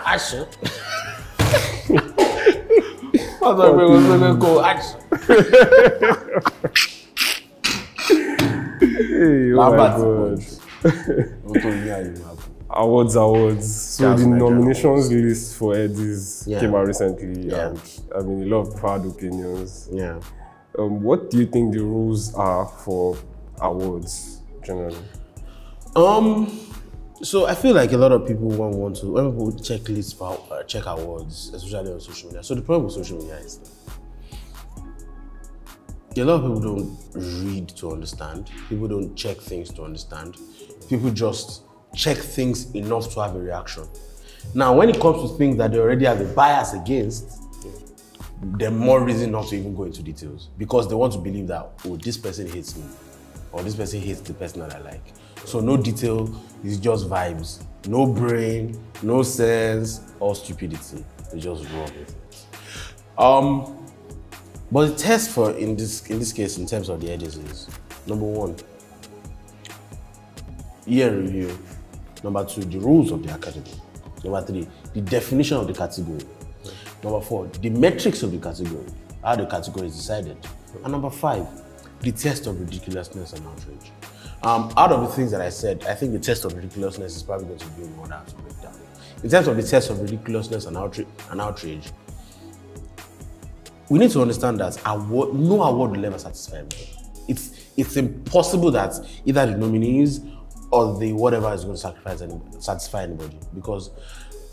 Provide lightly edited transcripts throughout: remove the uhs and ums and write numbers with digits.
action. What's up, man? Go action. Hey, oh my God. Awards. So the nominations list for Headies came out recently, and I mean, a lot of people had opinions. Yeah. What do you think the rules are for awards generally? So I feel like a lot of people want to, when people check lists for check awards, especially on social media. So the problem with social media is a lot of people don't read to understand. People don't check things to understand. People just check things enough to have a reaction. Now, when it comes to things that they already have a bias against, they're more reason not to even go into details because they want to believe that, oh, this person hates me or this person hates the person that I like. So no detail, it's just vibes. No brain, no sense, or stupidity. They just roll with it. But the test for in this case, in terms of the Headies, is number 1, year review. Number 2, the rules of the academy. Number 3, the definition of the category. Number 4, the metrics of the category, how the category is decided. And number 5, the test of ridiculousness and outrage. Out of the things that I said, I think the test of ridiculousness is probably going to be more than to break down. In terms of the test of ridiculousness and outrage, we need to understand that no award will ever satisfy everybody. It's impossible that either the nominees or the whatever is going to satisfy anybody, because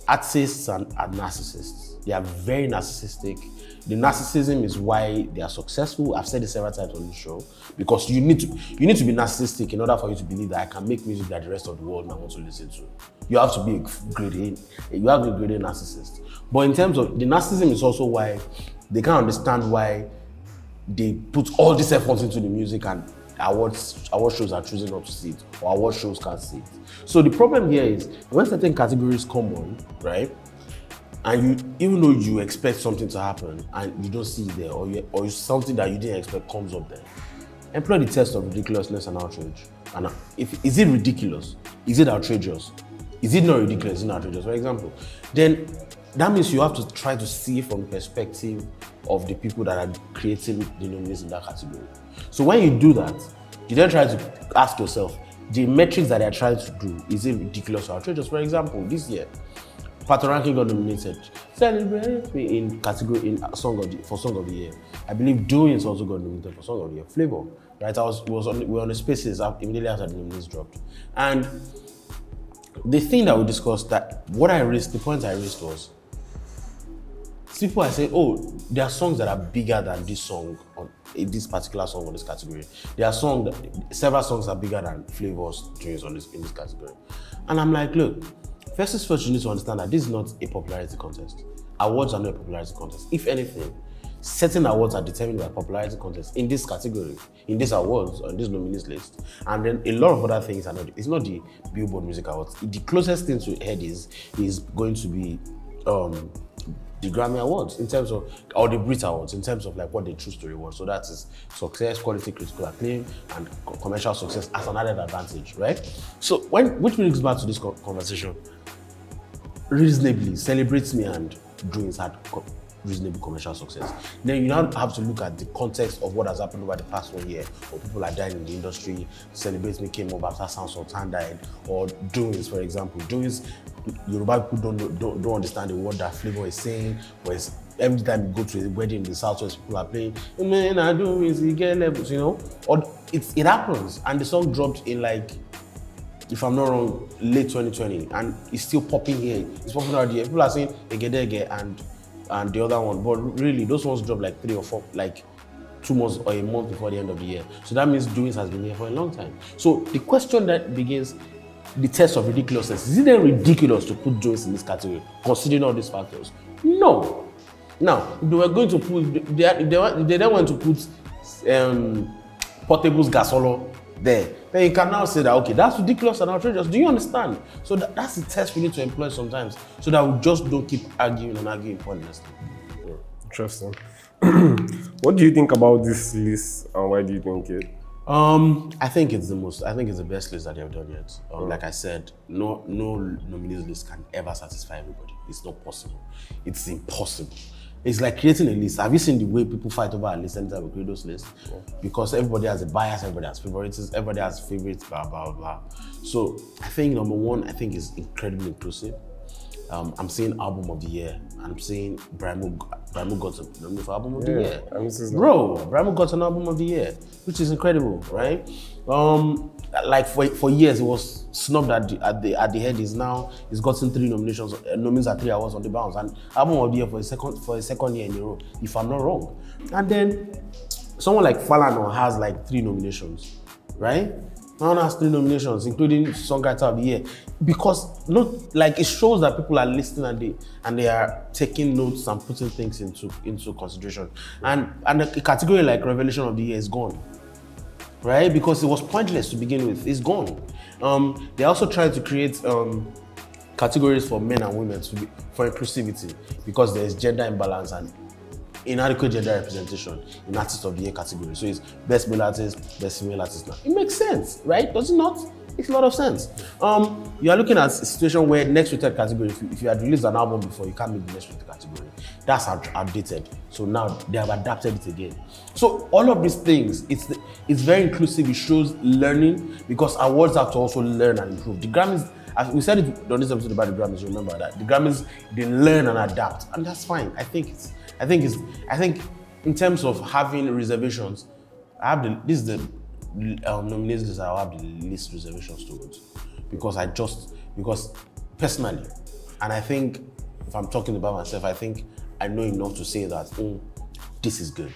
artists are narcissists. They are very narcissistic. The narcissism is why they are successful. I've said it several times on this show, because you need to be narcissistic in order for you to believe that I can make music that the rest of the world now wants to listen to. You have to be a grade A narcissist. But in terms of the narcissism is also why they can't understand why they put all this effort into the music and award shows are choosing not to see it, or award shows can't see it. So the problem here is when certain categories come on, right? And even though you expect something to happen and you don't see it there, or something that you didn't expect comes up there, employ the test of ridiculousness and outrage. And is it ridiculous? Is it outrageous? Is it not ridiculous? Is it not outrageous? For example, then that means you have to try to see from the perspective of the people that are creating the nominees in that category. So when you do that, you then try to ask yourself, the metrics that they're trying to do, is it ridiculous or outrageous? For example, this year, Patoranking got nominated. Celebrate me in category for Song of the Year. I believe Doings also got nominated for Song of the Year. Flavor, right? we were on the Spaces immediately after the nominees dropped. And the thing that we discussed, the point I raised was, people are saying, oh, there are songs that are bigger than this song, this particular song on this category. There are several songs are bigger than Flavor's doings in this category. And I'm like, look, first, you need to understand that this is not a popularity contest. Awards are not a popularity contest. If anything, certain awards are determined by popularity contest in this category, in these awards, on this nominees list. And then a lot of other things are not. It's not the Billboard Music Awards. The closest thing to Headies is going to be the Grammy Awards in terms of, or the Brit Awards in terms of like what they choose to reward. So that is success, quality, critical acclaim, and commercial success as an added advantage, right? So which brings back to this conversation, reasonably celebrates me and Doings had reasonable commercial success. Then you now have to look at the context of what has happened over the past 1 year, or people are dying in the industry. Celebrate Me came up after Sound Sultan died, or Doings, for example. Doings, Yoruba people don't understand the word that Flavor is saying, but every time you go to a wedding in the Southwest, people are playing, man, I do is he get levels, you know? Or it happens, and the song dropped in like, if I'm not wrong, late 2020, and it's still popping here. It's popping out here. People are saying Egedege and the other one, but really those ones drop like 3 or 4, like 2 months or a month before the end of the year. So that means Doings has been here for a long time. So the question that begins, the test of ridiculousness, is it then ridiculous to put Doings in this category, considering all these factors? No. Now, if they were going to put, they then want to put Portable's Gasolo there, then you can now say that, okay, that's ridiculous and outrageous. Do you understand? So that's the test we need to employ sometimes, so that we just don't keep arguing pointlessly. Interesting. What do you think about this list, and why do you think it I think it's the best list that they've done yet. Like I said, no nominees list can ever satisfy everybody. It's not possible. It's impossible. It's like creating a list. Have you seen the way people fight over a list anytime we create those lists? Yeah. Because everybody has a bias, everybody has favorites, everybody has favorites, blah, blah, blah. So I think number one, I think is incredibly inclusive. I'm saying album of the year. I'm saying Brimo got a nomination for album of the year. Bro, Brimo got an album of the year, which is incredible, right? Like for years, it was snubbed at the Headies. Now he's gotten 3 nominations, nominees at 3 awards on the bounce, and album of the year for a second year in a row, if I'm not wrong. And then someone like Falana has like 3 nominations, right? Falana has 3 nominations, including Songwriter of the Year, because it shows that people are listening and they are taking notes and putting things into consideration. And a category like Revelation of the Year is gone, right? Because it was pointless to begin with. It's gone. They also tried to create categories for men and women for inclusivity, because there is gender imbalance and inadequate gender representation in Artist of the Year category. So it's Best Male Artist, Best Female Artist now. It makes sense, right? Does it not? It makes a lot of sense. You are looking at a situation where next rated category, if you had released an album before, you can't make the next rated category. That's outdated. So now they have adapted it again. So all of these things, it's very inclusive. It shows learning, because awards have to also learn and improve. The Grammys, we said it on this episode about the Grammys, you remember that. The Grammys, they learn and adapt, and that's fine. I think in terms of having reservations, this is the nominees list I have the least reservations towards, because personally, and I think if I'm talking about myself, I think I know enough to say that this is good.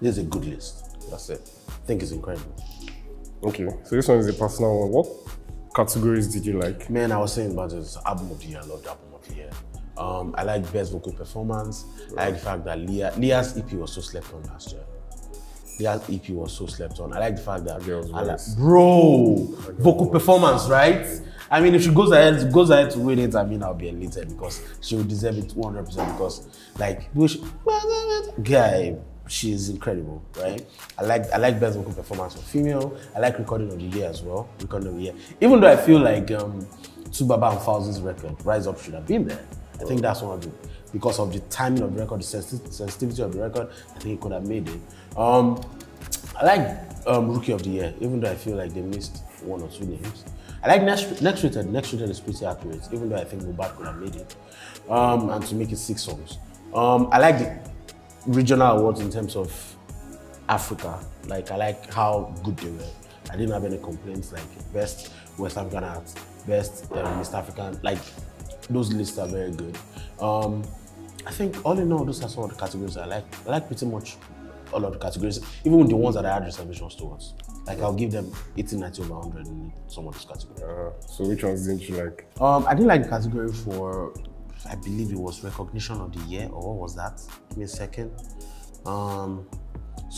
This is a good list. That's it. I think it's incredible. Okay, so this one is a personal one. What categories did you like? Man, I was saying about this album of the year. I love the album of the year. I like best vocal performance. I like the fact that Leah's EP was so slept on last year. Leah's EP was so slept on. I like the fact that vocal performance, right? I mean, if she goes ahead to win it, I mean, I'll be elated, because she will deserve it 200%. Because she's incredible, right? I like best vocal performance for female. I like recording of the year as well. Recording of the year, even though I feel like Tubaba and Fauzi's record, Rise Up, should have been there. I think that's one of the, because of the timing of the record, the sensitivity of the record, I think it could have made it. I like Rookie of the Year, even though I feel like they missed 1 or 2 names. I like Next Rated. Next Rated is pretty accurate, even though I think Mubad could have made it. And to make it 6 songs. I like the regional awards in terms of Africa. Like, I like how good they were. I didn't have any complaints, like Best West African Arts, Best East African, like, those lists are very good. I think all in all, those are some of the categories I like. I like pretty much all of the categories, even with the ones that I had reservations towards. Like, I'll give them 80, 90 over 100 in some of those categories. So which ones didn't you like? I didn't like the category for, I believe it was Recognition of the Year, or what was that? Give me a second. So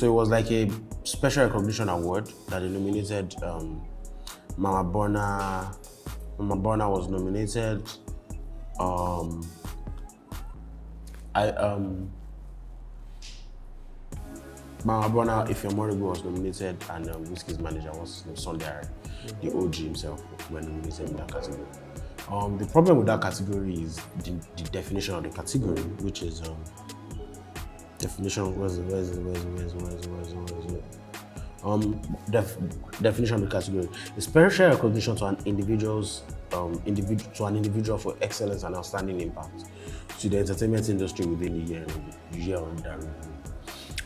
it was like a special recognition award that they nominated. Mama Burna was nominated. Mama Burna, If You're Moribu was nominated, and Whiskey's manager was Sunday, the OG himself, were nominated in that category. The problem with that category is the definition of the category, which is definition. Definition of the category: a special recognition to an individual for excellence and outstanding impact to the entertainment industry within the year under review.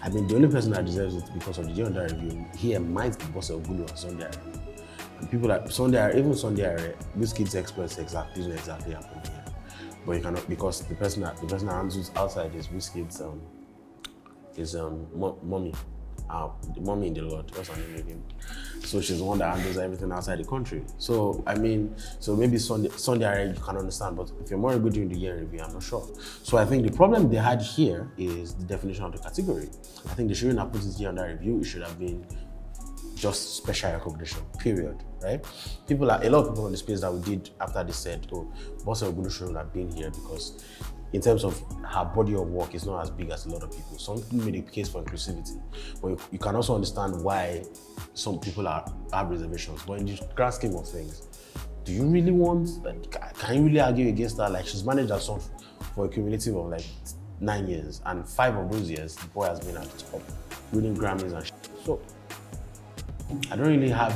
I mean, the only person that deserves it because of the year under review here might be Boss Ogulu and Sunday. And people like Sunday, Wizkid's experts didn't exactly happen here. But you cannot, because the person that handles outside is Wizkid's mommy. The mommy in the Lord, what's her name again? So she's the one that handles everything outside the country. So I mean, so maybe Sunday you can understand, but if you're more good during the year review, I'm not sure. So I think the problem they had here is the definition of the category. I think they shouldn't have put it here under review. It should have been just special recognition, period, right? A lot of people in the space that we did after they said, oh, Boss Ogulu shouldn't have been here because in terms of her body of work is not as big as a lot of people. Some people made a case for inclusivity, but you can also understand why some people have reservations. But in the grand scheme of things, do you really want, like, can you really argue against that? Like, she's managed that song for a cumulative of like 9 years, and 5 of those years, the boy has been at the top, winning Grammys and shit. So, I don't really have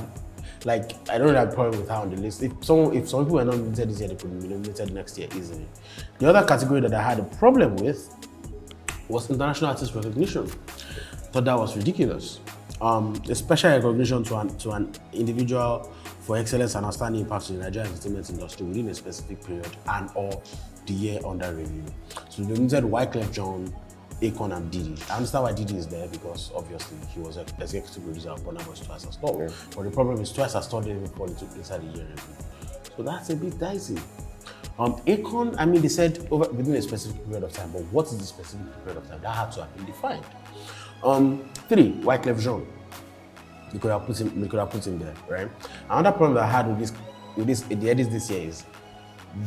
a problem with her on the list. If some people were not nominated this year, they could be nominated next year easily. The other category that I had a problem with was international artist recognition. Thought that was ridiculous. A special recognition to an individual for excellence and outstanding impact in the Nigerian entertainment industry within a specific period and or the year under review. So they nominated Wyclef Jean, Akon, and Diddy. I understand why Diddy is there because obviously he was an executive producer of Burna Boy's Twice As Tall. Yeah. But the problem is Twice As Tall didn't even fall inside the year review. So that's a bit dicey. Akon, I mean, they said within a specific period of time, but what is the specific period of time? That had to have been defined. 3, Wyclef Jean. We could have put him there, right? Another problem that I had with the Headies this year is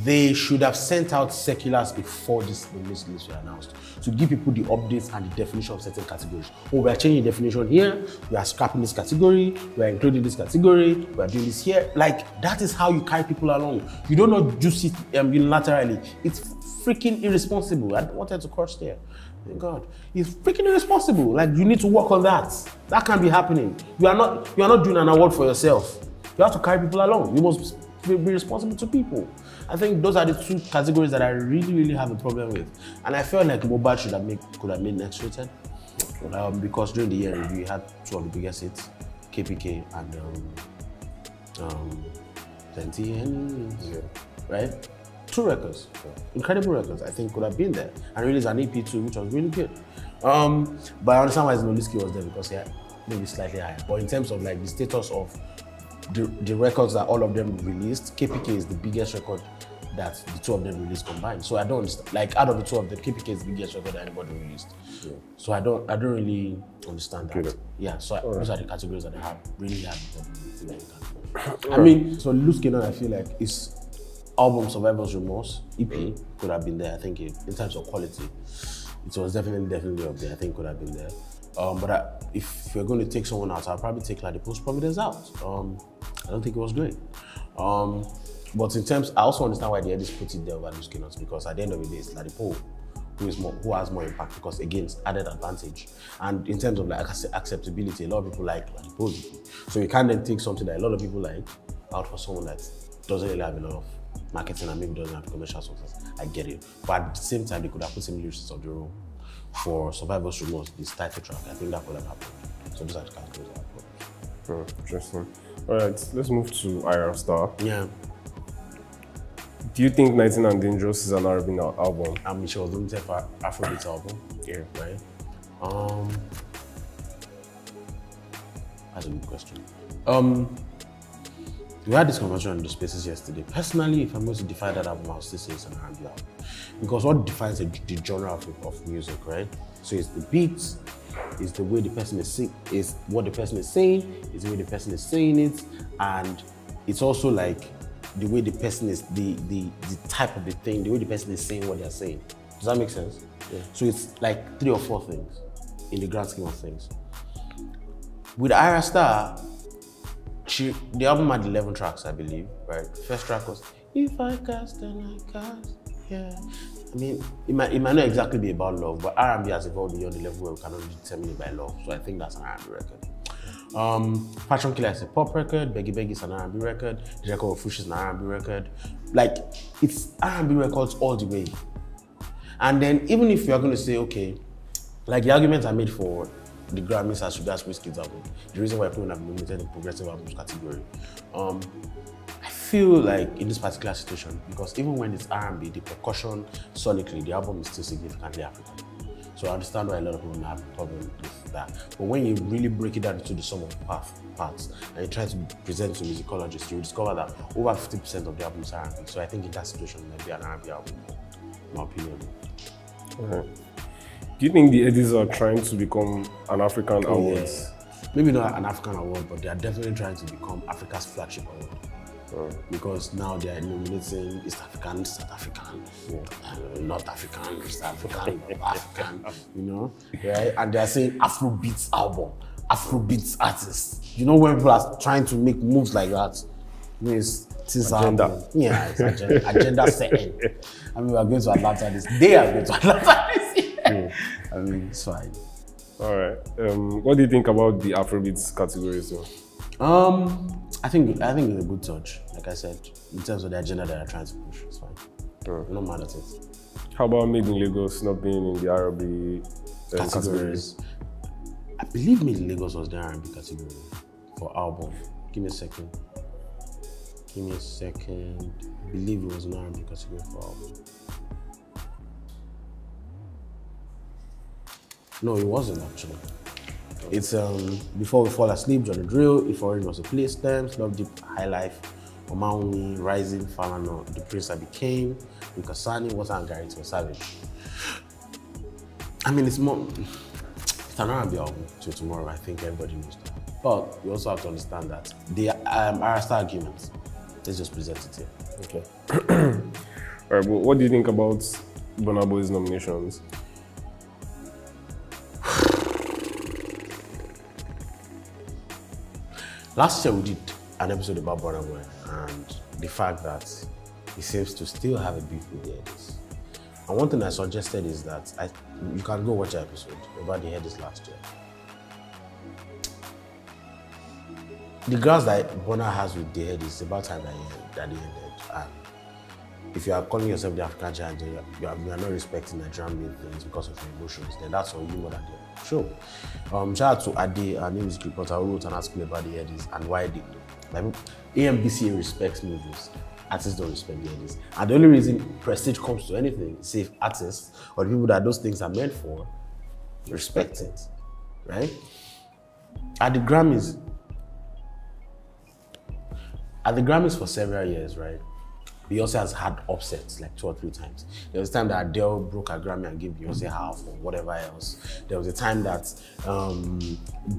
they should have sent out circulars before the list were announced to give people the updates and the definition of certain categories. Oh, we are changing definition here, we are scrapping this category, we are including this category, we are doing this here. Like, that is how you carry people along. You don't know just it unilaterally. It's freaking irresponsible. I wanted to curse there. Thank God. It's freaking irresponsible. Like, you need to work on that. That can't be happening. You are not doing an award for yourself. You have to carry people along. You must be responsible to people. I think those are the 2 categories that I really, really have a problem with. And I felt like Mobile could have made next rated. Because during the year review, we had 2 of the biggest hits, KPK and Plenty, right? 2 records, incredible records. I think could have been there, and released an EP too, which was really good. But I understand why Znoliski was there because maybe slightly higher. But in terms of like the status of the records that all of them released, KPK is the biggest record that the 2 of them released combined. So I don't understand. Like, out of the 2 of them, KPK is the biggest record that anybody released. Yeah. So I don't really understand that. Good. Yeah. So those are the categories that I have really had a problem with. I mean, so Loose Cannon, I feel like is album Survivor's Remorse, EP, could have been there. I think in terms of quality, it was definitely up there. I think could have been there. But if you're going to take someone out, I'll probably take like the Post Providence out. I don't think it was great. But in terms, I also understand why the Headies put it there over Loose Cannons, because at the end of the day, it's Ladipo who has more impact, because again, it's added advantage. And in terms of like acceptability, a lot of people like Ladipo. So you can't then take something that a lot of people like out for someone that doesn't really have a lot of marketing and maybe doesn't have commercial success. I get it. But at the same time, they could have put him lyricists of the room for Survivor's Remorse, this title track. I think that could have happened. So those are the categories that happened. Interesting. All right, let's move to Allstars. Yeah. Do you think 19 and Dangerous is an R&B album? I mean, she was nominated for Afrobeat album. Yeah. Right? That's a good question. We had this conversation in the spaces yesterday. Personally, if I'm going to define that album, I'll still say it's an R&B album. Because what defines the genre of music, right? So it's the beats, it's the way the person is singing, it's what the person is saying, it's the way the person is saying it, and it's also like the way the person is, the type of the thing, the way the person is saying what they're saying. Does that make sense? Yeah. So it's like 3 or 4 things in the grand scheme of things. With Allstars, the album had 11 tracks, I believe, right? First track was, if I cast and I cast, yeah. I mean, it might not exactly be about love, but R&B has evolved beyond the level where we cannot determine it by love. So I think that's an R&B record. Fashion Killer is a pop record, Biggie is an R&B record, the record of Fush is an R&B record. Like, it's R&B records all the way. And then even if you're going to say, okay, like the arguments I made for the Grammys as regards Wizkid's album, the reason why people have been nominated in progressive albums category, I feel like in this particular situation, because even when it's R&B, the percussion sonically, the album is still significantly African. So I understand why a lot of people have a problem with that. But when you really break it down into the sum of parts and you try to present to musicologists, you discover that over 50% of the album is R&B. So I think in that situation, it might be an R&B album, in my opinion. Okay. Do you think the Headies are trying to become an African award? Yes. Maybe not an African award, but they are definitely trying to become Africa's flagship award. because now they are nominating East African, South African, North African, East African, African, you know, right? And they are saying Afrobeats album, Afrobeats artist. You know, when people are trying to make moves like that, it's agenda. Yeah, it's agenda setting. I mean, we are going to Atlanta this. They are going to Atlanta this year. I mean, it's fine. All right. What do you think about the Afrobeats categories, though? I think it's a good touch. Like I said, in terms of the agenda that they're trying to push, it's fine. I'm not mad at it. How about Made in Lagos not being in the R&B categories? I believe Made in Lagos was the R&B category for album. Give me a second. I believe it was an R&B category for album. No, it wasn't actually. It's Before We Fall Asleep, Johnny Drill, If Orange Was a Place, Stamps, Love Deep, High Life, Omaumi, Rising, Falano, The Prince I Became, Lukasani, Water and Gary to Savage. I mean, it's an R&B album till tomorrow. I think everybody knows that. But you also have to understand that the Allstars arguments. Let's just present it here. Okay. All right, but what do you think about Burna Boy's nominations? Last year we did an episode about Burna Boy and the fact that he seems to still have a beef with the Headies. And one thing I suggested is that you can go watch an episode about the Headies last year. The grounds that Burna has with the Headies, it's about time that they ended. And if you are calling yourself the African giant, you are not respecting Nigerian made things because of your emotions, then that's on you more than them. Sure. Shout out to Ade, our news reporter, who wrote an article about the Headies and why AMBCA respects movies. Artists don't respect the Headies. And the only reason prestige comes to anything is if artists or the people that those things are meant for respect it, right? At the Grammys for several years, right? Beyonce has had upsets like 2 or 3 times. There was a time that Adele broke her Grammy and gave Beyonce half or whatever else. There was a time that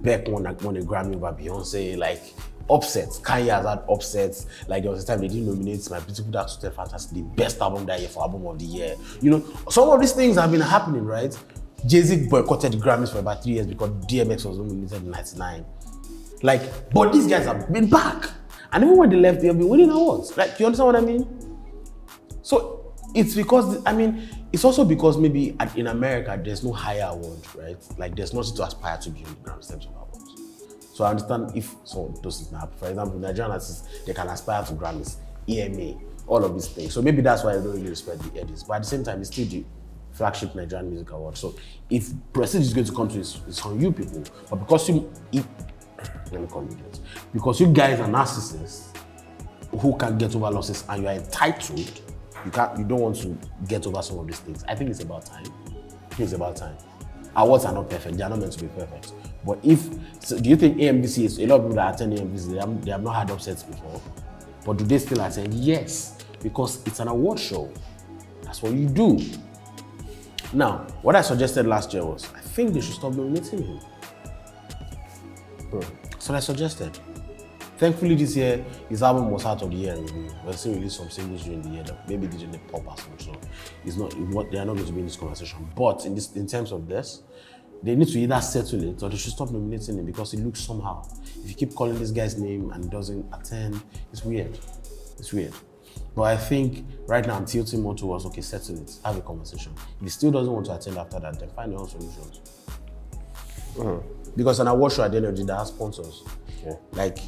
Beck won a Grammy over Beyonce, like upsets. Kanye has had upsets. Like there was a time they didn't nominate My Beautiful Dark Twisted Fantasy, the best album that year for album of the year. You know, some of these things have been happening, right? Jay-Z boycotted the Grammys for about 3 years because DMX was nominated in '99. Like, but these guys have been back. And even when they left, they've been winning awards. Like, you understand what I mean? So it's because, it's also because maybe in America, there's no higher award, right? Like, there's nothing to aspire to be in the Grammy steps of awards. So I understand if someone doesn't happen. For example, Nigerian artists, they can aspire to Grammys, EMA, all of these things. So maybe that's why I don't really respect the Headies. But at the same time, it's still the flagship Nigerian Music Award. So if prestige is going to come to it, it's on you people. But because because you guys are narcissists who can get over losses and you are entitled, you don't want to get over some of these things. I think it's about time. Awards are not perfect. They are not meant to be perfect. But do you think AMBC is, a lot of people that attend AMBC, they have not had upsets before? But do they still attend? Yes, because it's an award show. That's what you do. Now, what I suggested last year was, I think they should stop nominating him. So I suggested. Thankfully this year, his album was out of the year in review. We'll still release some singles during the year that maybe didn't pop as much. So they are not going to be in this conversation. But in terms of this, they need to either settle it or they should stop nominating him because it looks somehow. If you keep calling this guy's name and doesn't attend, it's weird. It's weird. But I think right now I'm tilting more towards, okay, settle it, have a conversation. If he still doesn't want to attend after that, then find your own solutions. Because an award show at the end of the day that has sponsors. Yeah. Like,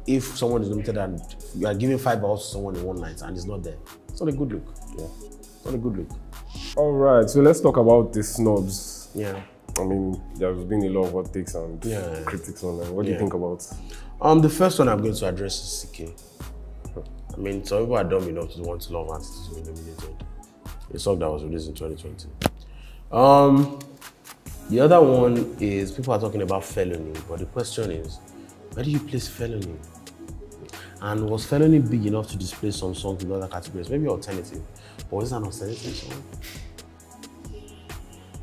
if someone is nominated and you are giving $5 to someone in one night and it's not there, it's not a good look. Yeah. It's not a good look. All right, so let's talk about the snubs. Yeah. There's been a lot of hot takes and critics online. What do you think about? The first one I'm going to address is CK. Some people are dumb enough to want to love artists to be nominated. A song that was released in 2020. The other one is people are talking about felony, but the question is, where do you place felony? And was felony big enough to display some songs in other categories? Maybe alternative, but is it an alternative song?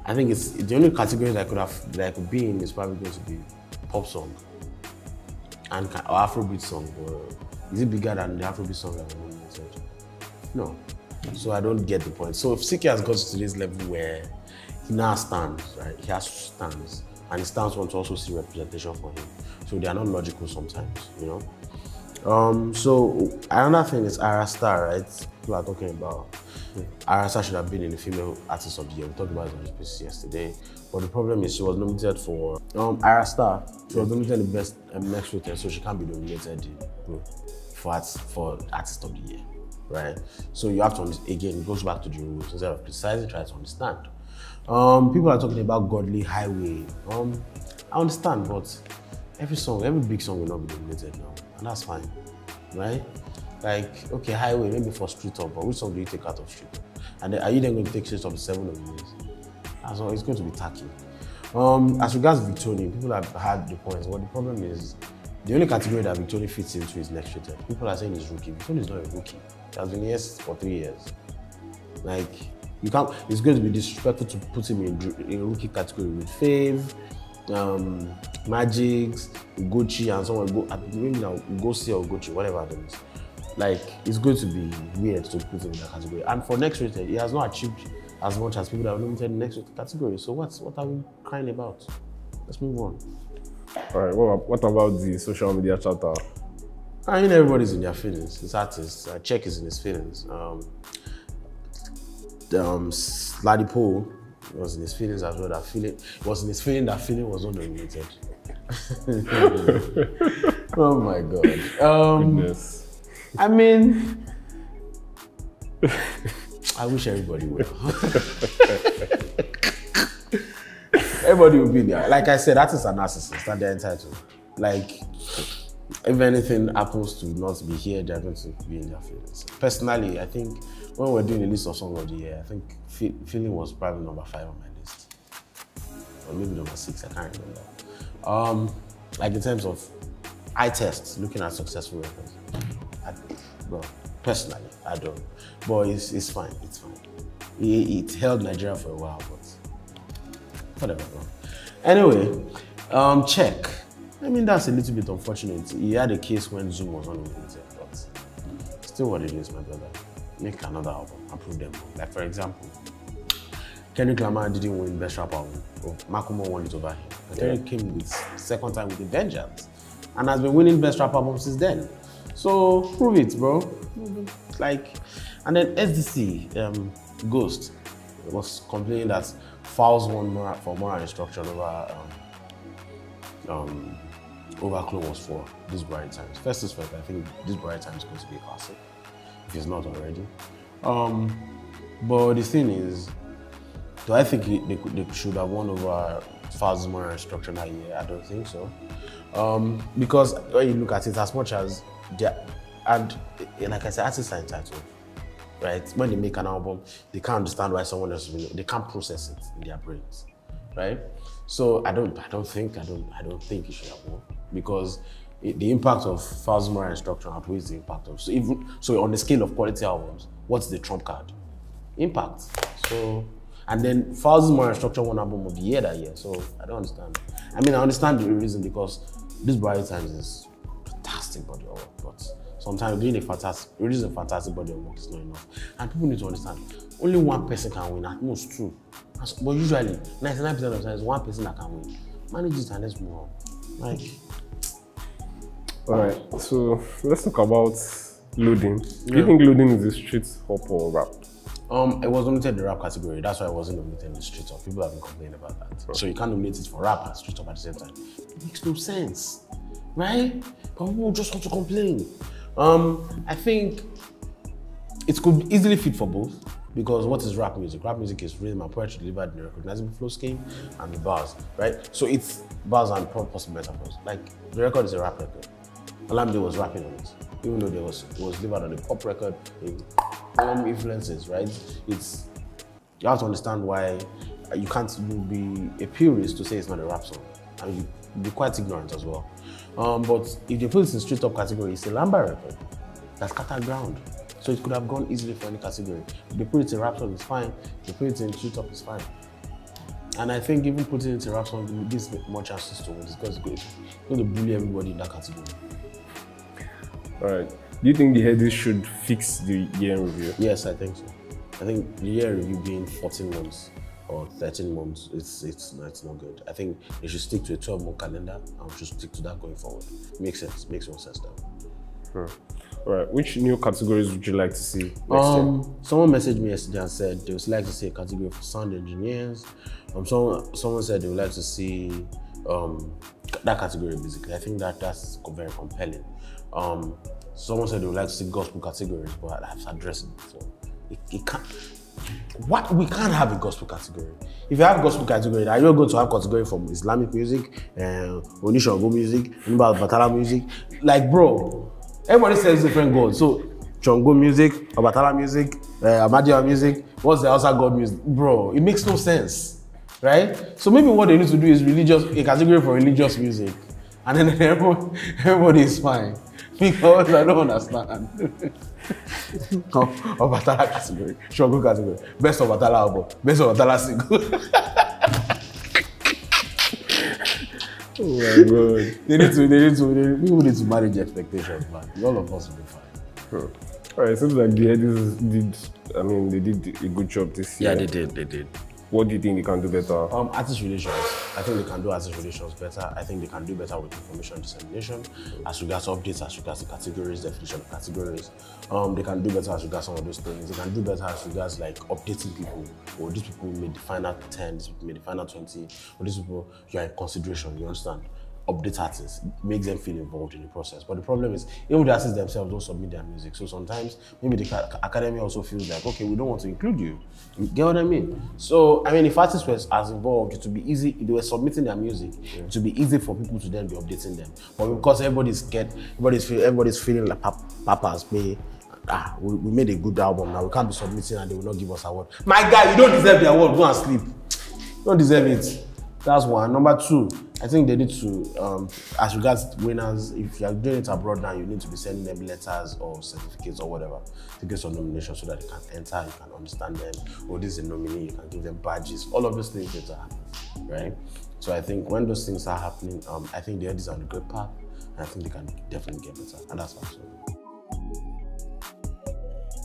I think it's the only category that I could be in is probably going to be pop song and or Afrobeat song. Is it bigger than the Afrobeat song that was nominated? No. So I don't get the point. So if CK has got to this level where he now stands, right? He has stands, and his stands want to also see representation for him. So they are not logical sometimes, you know. So another thing is Allstars, right? People are talking about Allstars should have been in the Female Artist of the Year. We talked about it on this piece yesterday. But the problem is she was nominated for Allstars. She was nominated in the best next rated, so she can't be nominated for Artist of the Year, right? So you have to again, it goes back to the rules. Instead of criticizing, try to understand. People are talking about Godly Highway. I understand, but every big song will not be nominated now, and that's fine, right? Like, okay, Highway, maybe for Street Up, but which song do you take out of Street Up? And then, are you then going to take Street Up 7 nominees? So it's going to be tacky. As regards Victonian, people have had the points, but the problem is the only category that Victonian fits into is next rated. People are saying he's rookie. Victonian is not a rookie. He has been here for 3 years. Like, you can't. It's going to be disrespectful to put him in a rookie category with Fave, Magix, Ugochi, and someone maybe now Ugosi or Ugochi, whatever it is. Like, it's going to be weird to put him in that category. And for next rated, he has not achieved as much as people that are nominated in the next rated category. So what are we crying about? Let's move on. All right. What about the social media chatter? I mean, everybody's in their feelings. It's artists. Check is in his feelings. Ladipo was in his feelings as well. It was in his feeling that feeling was not nominated. Oh my God. Goodness. I mean, I wish everybody would. Everybody would be there. Like I said, artists are narcissists and they're entitled. Like, if anything happens to not be here, they're going to be in their feelings. Personally, I think when we're doing a list of songs of the year, I think Feeling was probably number 5 on my list. Or maybe number 6, I can't remember. Like in terms of eye tests, looking at successful records. Well, personally, I don't. But it's fine, it's fine. It held Nigeria for a while, but whatever, bro. Anyway, Check. I mean, that's a little bit unfortunate. He had a case when Zoom was unnominated, but still what it is, my brother. Make another album and prove them wrong. Like, for example, Kendrick Lamar didn't win Best Rap Album. Macklemore won it over him. And Kendrick came with second time with a vengeance and has been winning Best Rap Album since then. So prove it, bro. Like, and then SDC, Ghost, was complaining that Fouls won for moral instruction over Clone Wars 4, This Bright Times. First is first, I think This Bright Times is going to be a classic, if it's not already. But the thing is, do I think they should have won over Fouls moral instruction that year? I don't think so. Because when you look at it, as much as and like I said, artists are entitled, right? When they make an album, they can't understand why someone else is they can't process it in their brains, right? So I don't think it should have won, because the impact of Fouls moral instruction outweighs the impact of so on the scale of quality albums, what's the trump card? Impact. So, and then Fouls moral instruction won album of the year that year. So I don't understand. I mean, I understand the reason, because This Bright Times is fantastic body of work, but sometimes releasing a fantastic body of work is not enough. And people need to understand, only one person can win, at most 2. But usually, 99% of the time, it's one person that can win. Manage it and let's move on. Like, alright, so let's talk about Loading. Do you think Loading is a street hop or rap? It was nominated in the rap category. That's why it wasn't nominated in the street hop. People have been complaining about that. Right. So you can't nominate it for rap and street hop at the same time. It makes no sense, right? But people just want to complain. I think it could easily fit for both, because what is rap music? Rap music is rhythm and poetry delivered in a recognizable flow scheme and the bars, right? So it's bars and possible metaphors. Like, the record is a rap record. Olamide was rapping on it, even though it was delivered on a pop record. Influences, right? You have to understand why you can't be a purist to say it's not a rap song. I mean, you'd be quite ignorant as well. But if they put it in street up category, it's a Lamba record. That's scattered ground. So it could have gone easily for any category. If they put it in rap song, it's fine. If they put it in street up, it's fine. And I think even putting it in rap song gives more chances to win, because it's going to bully everybody in that category. All right. Do you think the Headies should fix the year in review? Yes, I think so. I think the year review being 14 months or 13 months, it's not good. I think they should stick to a 12-month calendar and we should stick to that going forward. Makes sense. Makes more sense now. All right. Which new categories would you like to see next year? Someone messaged me yesterday and said they would like to see a category for sound engineers. Someone said they would like to see that category basically. I think that's very compelling. Someone said they would like to see gospel categories, but I've addressed it before. It can't. What we can't have a gospel category. If you have a gospel category, are you going to have category from Islamic music, Onishango music, Batala music? Like, bro, everybody says different gods. So, Chongo music, Batala music, Ahmadiyya music. What's the Hausa god music, bro? It makes no sense, right? So maybe what they need to do is a category for religious music, and then everybody is fine. Because I don't understand. Batala category, Chongo category, best of Batala album, best of Batala single. Oh my God. People need to manage expectations, man. All of us will be fine. All right, it seems like the Headies did a good job this year. Yeah, they did. What do you think they can do better? Artist relations. I think they can do artist relations better. I think they can do better with information dissemination, as regards updates, as regards the categories, definition of categories. They can do better as regards some of those things. They can do better as regards like updating people. Or these people made the final 10, these people made the final 20. Or these people, you are in consideration, you understand? Update artists, make them feel involved in the process. But the problem is, even the artists themselves don't submit their music. So sometimes, maybe the academy also feels like, okay, we don't want to include you. You get what I mean? So, I mean, if artists were as involved, it would be easy, if they were submitting their music, it would be easy for people to then be updating them. But because everybody's scared, everybody's feeling like papas, we made a good album now, we can't be submitting and they will not give us award. My guy, you don't deserve the award, go and sleep. You don't deserve it. That's one. Number two, I think they need to, as regards winners, if you are doing it abroad now, you need to be sending them letters or certificates or whatever, tickets or nomination so that they can enter, you can understand them. Oh, this is a nominee, you can give them badges. All of those things need to happen, right? So I think when those things are happening, I think the Headies are on a good path, and I think they can definitely get better, and that's awesome.